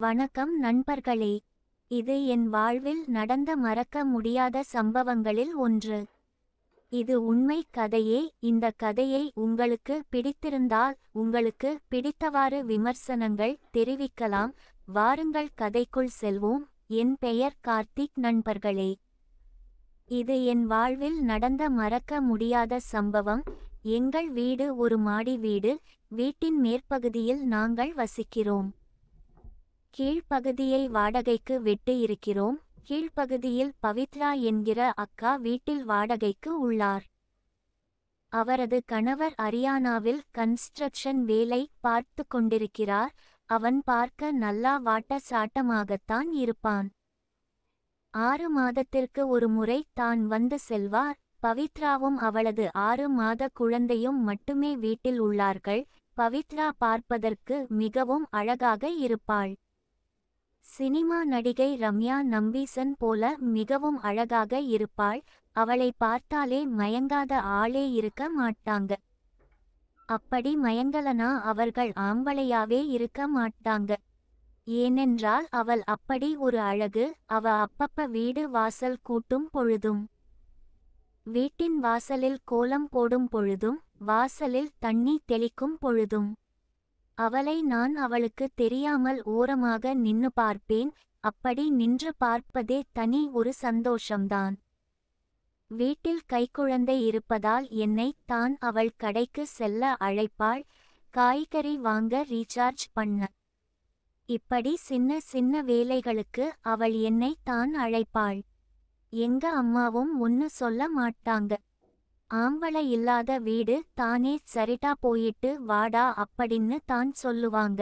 வணக்கம் நண்பர்களே. இது என் வாழ்வில் நடந்த மறக்க முடியாத சம்பவங்களில் ஒன்று. இது உண்மை கதையே. இந்த கதையை உங்களுக்கு பிடித்திருந்தால் உங்களுக்கு பிடித்தவாறு விமர்சனங்கள் தெரிவிக்கலாம். வாருங்கள் கதைக்குள் செல்வோம். என் பெயர் கார்த்திக் நண்பர்களே. இது என் வாழ்வில் நடந்த மறக்க முடியாத சம்பவம். எங்கள் வீடு ஒரு மாடி வீடு. வீட்டின் மேற்பகுதியில் நாங்கள் வசிக்கிறோம். கீழ்ப்பகுதியை வாடகைக்கு விட்டு இருக்கிறோம். கீழ்ப்பகுதியில் பவித்ரா என்கிற அக்கா வீட்டில் வாடகைக்கு உள்ளார். அவரது கணவர் அரியானாவில் கன்ஸ்ட்ரக்ஷன் வேலை பார்த்து கொண்டிருக்கிறார். அவன் பார்க்க நல்லா வாட்ட சாட்டமாகத்தான் இருப்பான். 6 மாதத்திற்கு ஒரு முறை தான் வந்து செல்வார். பவித்ராவும் அவளது 6 மாத குழந்தையும் மட்டுமே வீட்டில் உள்ளார்கள். பவித்ரா பார்ப்பதற்கு மிகவும் அழகாக இருப்பாள். சினிமா நடிகை ரம்யா நம்பீசன் போல மிகவும் அழகாக இருப்பாள். அவளை பார்த்தாலே மயங்காத ஆளே இருக்க மாட்டாங்க. அப்படி மயங்கலனா அவர்கள் ஆம்பளையாவே இருக்க மாட்டாங்க. ஏனென்றால் அவள் அப்படி ஒரு அழகு. அவ அப்பப்ப வீடு வாசல் கூட்டும் பொழுதும், வீட்டின் வாசலில் கோலம் போடும் பொழுதும், வாசலில் தண்ணி தெளிக்கும் பொழுதும் அவளை நான் அவளுக்கு தெரியாமல் ஓரமாக நின்னு பார்ப்பேன். அப்படி நின்று பார்ப்பதே தனி ஒரு சந்தோஷம்தான். வீட்டில் கைக்குழந்தை இருப்பதால் என்னை தான் அவள் கடைக்கு செல்ல அழைப்பாள். காய்கறி வாங்க ரீசார்ஜ் பண்ண, இப்படி சின்ன சின்ன வேலைகளுக்கு அவள் என்னை தான் அழைப்பாள். எங்க அம்மாவும் ஒன்னு சொல்ல மாட்டாங்க. ஆம்பளை இல்லாத வீடு தானே, சரிடா போயிட்டு வாடா அப்படின்னு தான் சொல்லுவாங்க.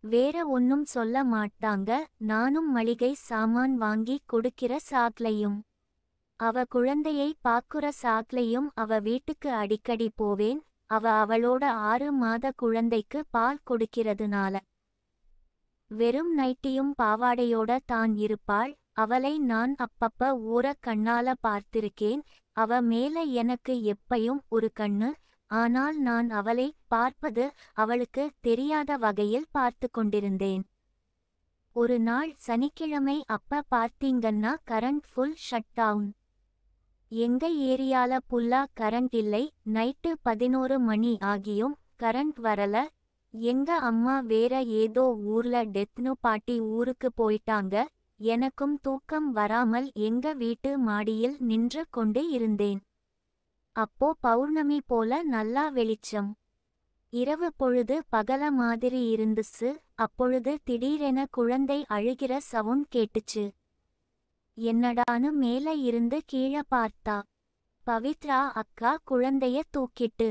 வேற ஒன்னும் சொல்ல மாட்டாங்க. நானும் மளிகை சாமான் வாங்கி கொடுக்கிற சாக்லையும், அவ குழந்தையை பாக்குற சாக்லையும் அவ வீட்டுக்கு அடிக்கடி போவேன். அவளோட 6 மாத குழந்தைக்கு பால் கொடுக்கிறதுனால வெறும் நைட்டியும் பாவாடையோட தான் இருப்பாள். அவளை நான் அப்பப்ப ஊர கண்ணால பார்த்திருக்கேன். அவ மேல எனக்கு எப்பையும் ஒரு கண்ணு. ஆனால் நான் அவளை பார்ப்பது அவளுக்கு தெரியாத வகையில் பார்த்து கொண்டிருந்தேன். ஒரு நாள் சனிக்கிழமை அப்ப பார்த்தீங்கன்னா கரண்ட் ஃபுல் ஷட் டவுன். எங்க ஏரியால புல்லா கரண்ட் இல்லை. நைட்டு 11 மணி ஆகியும் கரண்ட் வரல. எங்க அம்மா வேற ஏதோ ஊர்ல டெத்னு பாட்டி ஊருக்கு போயிட்டாங்க. எனக்கும் தூக்கம் வராமல் எங்க வீட்டு மாடியில் நின்று கொண்டு இருந்தேன். அப்போ பௌர்ணமி போல நல்லா வெளிச்சம். இரவு பொழுது பகல மாதிரி இருந்துச்சு. அப்பொழுது திடீரென குழந்தை அழுகிற சவுண்ட் கேட்டுச்சு. என்னடான்னு மேல இருந்து கீழே பார்த்தா பவித்ரா அக்கா குழந்தைய தூக்கிட்டு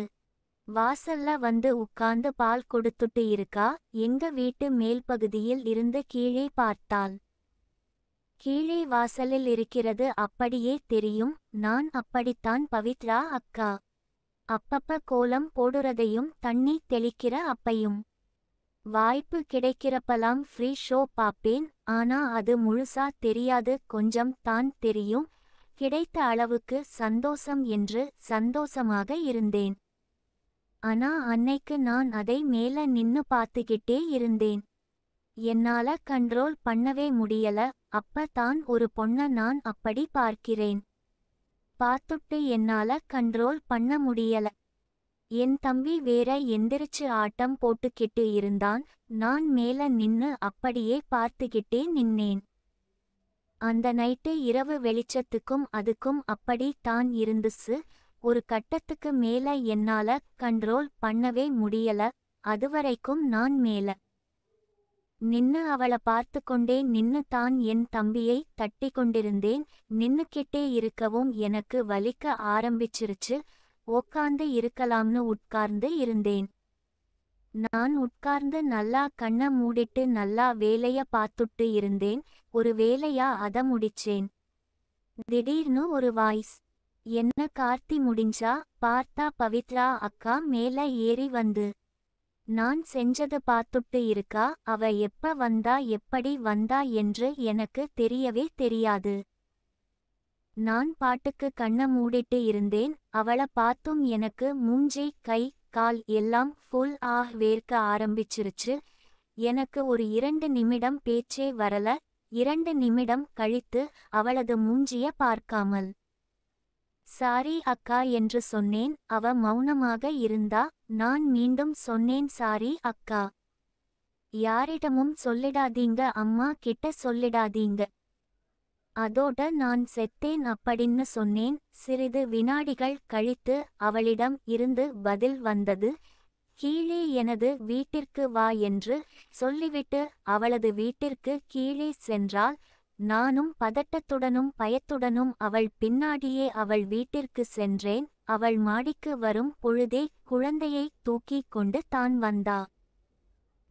வாசல்ல வந்து உட்கார்ந்து பால் கொடுத்துட்டு இருக்கா. எங்க வீட்டு மேல்பகுதியில் இருந்து கீழே பார்த்தாள். கீழே வாசலில் இருக்கிறது அப்படியே தெரியும். நான் அப்படித்தான் பவித்ரா அக்கா அப்பப்ப கோலம் போடுறதையும் தண்ணி தெளிக்கிற அப்பையும் வாய்ப்பு கிடைக்கிறப்பலாம் ஃப்ரீ ஷோ பாப்பேன். ஆனா அது முழுசா தெரியாது, கொஞ்சம் தான் தெரியும். கிடைத்த அளவுக்கு சந்தோஷம் என்று சந்தோஷமாக இருந்தேன். ஆனா அன்னைக்கு நான் அதை மேல நின்னு பார்த்துக்கிட்டே இருந்தேன். என்னால கண்ட்ரோல் பண்ணவே முடியல. அப்ப தான் ஒரு பொண்ண நான் அப்படி பார்க்கிறேன். பார்த்துட்டு என்னால கண்ட்ரோல் பண்ண முடியல. என் தம்பி வேற எந்திரிச்சு ஆட்டம் போட்டுக்கிட்டு இருந்தான். நான் மேல நின்னு அப்படியே பார்த்துக்கிட்டே நின்னேன். அந்த நைட்டு இரவு வெளிச்சத்துக்கும் அதுக்கும் அப்படி தான் இருந்துச்சு. ஒரு கட்டத்துக்கு மேல என்னால கண்ட்ரோல் பண்ணவே முடியல. அதுவரைக்கும் நான் மேல நின்னு அவளை பார்த்து கொண்டே நின்னு தான் என் தம்பியை தட்டி கொண்டிருந்தேன். நின்னுக்கிட்டே இருக்கவும் எனக்கு வலிக்க ஆரம்பிச்சிருச்சு. உட்கார்ந்து இருக்கலாம்னு உட்கார்ந்து இருந்தேன். நான் உட்கார்ந்து நல்லா கண்ண மூடிட்டு நல்லா வேலைய பார்த்துட்டு இருந்தேன். ஒரு வேலையா அத முடிச்சேன். திடீர்னு ஒரு வாய்ஸ், என்ன கார்த்தி முடிஞ்சா? பார்த்தா பவித்ரா அக்கா மேல ஏறி வந்து நான் செஞ்சது பார்த்துட்டு இருக்கா. அவ எப்ப வந்தா எப்படி வந்தா என்று எனக்கு தெரியவே தெரியாது. நான் பாட்டுக்கு கண்ண மூடிட்டு இருந்தேன். அவளை பார்த்தும் எனக்கு மூஞ்சி கை கால் எல்லாம் ஃபுல் வேர்க்க ஆரம்பிச்சிருச்சு. எனக்கு ஒரு 2 நிமிடம் பேச்சே வரல. 2 நிமிடம் கழித்து அவளது மூஞ்சிய பார்க்காமல் சாரி அக்கா என்று சொன்னேன். அவ மௌனமாக இருந்தா. நான் மீண்டும் சொன்னேன் சாரி அக்கா. யாரிடமும் சொல்லிடாதீங்க, அம்மா கிட்ட சொல்லிடாதீங்க. அதோட நான் செத்தேன் அப்படின்னு சொன்னேன். சிறிது வினாடிகள் கழித்து அவளிடம் இருந்து பதில் வந்தது. கீழே எனது வீட்டிற்கு வா என்று சொல்லிவிட்டு அவளது வீட்டிற்கு கீழே சென்றாள். நானும் பதட்டத்துடனும் பயத்துடனும் அவள் பின்னாடியே அவள் வீட்டிற்கு சென்றேன். அவள் மாடிக்கு வரும் பொழுதே குழந்தையை தூக்கிக் கொண்டு தான் வந்தா.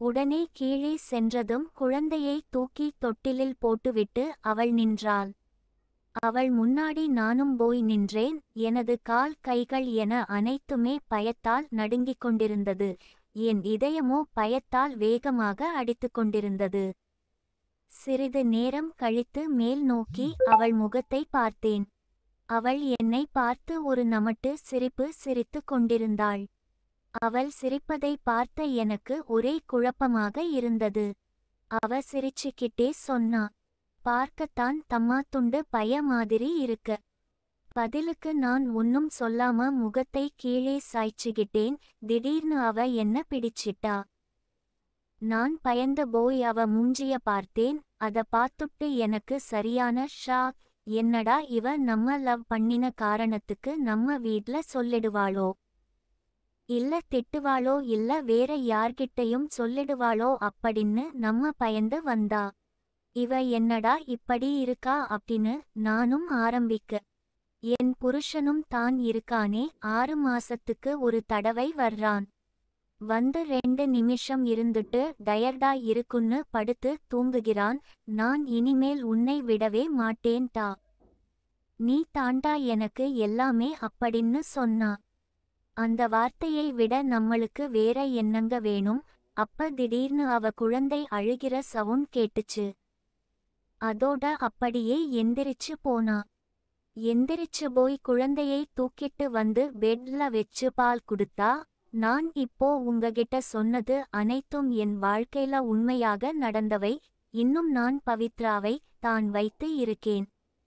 உடனே கீழே சென்றதும் குழந்தையை தூக்கி தொட்டிலில் போட்டுவிட்டு அவள் நின்றாள். அவள் முன்னாடி நானும் போய் நின்றேன். எனது கால் கைகள் என அனைத்துமே பயத்தால் நடுங்கிக் கொண்டிருந்தது. என் இதயமோ பயத்தால் வேகமாக அடித்துக் கொண்டிருந்தது. சிறிது நேரம் கழித்து மேல் நோக்கி அவள் முகத்தை பார்த்தேன். அவள் என்னை பார்த்து ஒரு நமட்டு சிரிப்பு சிரித்துக் கொண்டிருந்தாள். அவள் சிரிப்பதை பார்த்த எனக்கு ஒரே குழப்பமாக இருந்தது. அவ சிரிச்சுக்கிட்டே சொன்னா, பார்க்கத்தான் தம்மா துண்டு பய மாதிரி இருக்க. பதிலுக்கு நான் ஒன்னும் சொல்லாம முகத்தை கீழே சாய்ச்சிக்கிட்டேன். திடீர்னு அவ என்ன பிடிச்சிட்டா. நான் பயந்து போய் அவ மூஞ்சிய பார்த்தேன். அத பார்த்துட்டு எனக்கு சரியான ஷாக். என்னடா இவ நம்ம லவ் பண்ணின காரணத்துக்கு நம்ம வீட்ல சொல்லிடுவாளோ, இல்ல திட்டுவாளோ, இல்ல வேற யார்கிட்டயும் சொல்லிடுவாளோ அப்படின்னு நம்ம பயந்து வந்தா. இவ என்னடா இப்படி இருக்கா அப்படின்னு நானும் ஆரம்பிக்க. என் புருஷனும் தான் இருக்கானே, 6 மாசத்துக்கு ஒரு தடவை வர்றான். வந்து 2 நிமிஷம் இருந்துட்டு டயர்டா இருக்குன்னு படுத்து தூங்குகிறான். நான் இனிமேல் உன்னை விடவே மாட்டேன்டா. நீ தாண்டா எனக்கு எல்லாமே அப்படின்னு சொன்னா. அந்த வார்த்தையை விட நம்மளுக்கு வேற என்னங்க வேணும். அப்ப திடீர்னு அவ குழந்தை அழுகிற சவுண்ட் கேட்டுச்சு. அதோட அப்படியே எந்திரிச்சு போனா. எந்திரிச்சு போய் குழந்தையை தூக்கிட்டு வந்து பெட்ல வச்சு பால் குடுத்தா. நான் இப்போ உங்ககிட்ட சொன்னது அனைத்தும் என் வாழ்க்கையில உண்மையாக நடந்தவை. இன்னும் நான் பவித்ராவை தான் வைத்து இருக்கேன்.